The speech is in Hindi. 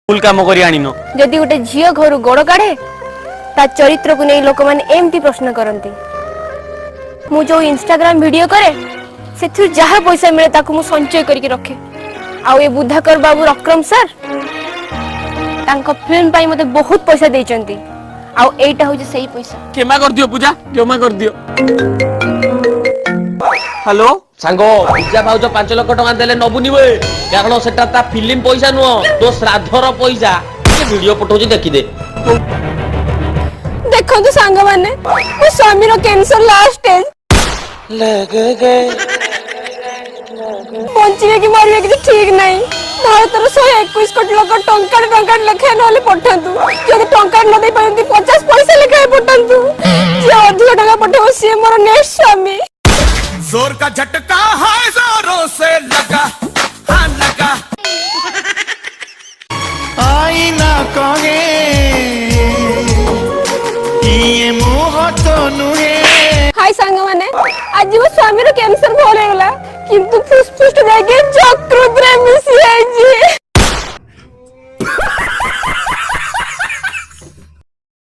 फुल काम करी आनिनो जदि गोटे झियो घर गोड़ काढ़े ता चरित्र को नहीं लोक माने एमती प्रश्न करती। मु जो इंस्टाग्राम वीडियो करे से जहाँ पैसा मिले ताकू मु संचय करके रखे। आउ ये बुधाकर बाबू रक्रम सर तांको फिल्म पाई मते बहुत पैसा देचंती। आउ एटा हो जे सही पैसा केमा कर दियो पूजा केमा कर दियो। हेलो सांगो पूजा भाउज 5 लाख टका देले नबुनी बे कारण सेटा ता फिल्म पैसा नुओ तो श्राद्धर पैसा ये वीडियो पठौजी देखि दे। देखो तो सांग माने मो स्वामी रो कैंसर लास्ट स्टेज लग गए पहुंची कि मरिए कि ठीक नहीं। भारतर 121 कोटी लोक टंका लेखा नले पठंतु जदि टंका न दे परंती 50 पैसा लेखा पठंतु जे अधिक टका पठेबो से मोर नेक्स्ट स्वामी। जोर का झटका है जोरों से लगा हाँ लगा आईना कहे ये मोह तो नुहे। हाय सांग माने आज वो स्वामी रो कैंसर भोले गला किंतु फुसफुस जाके चक्र प्रेमी सी है जी।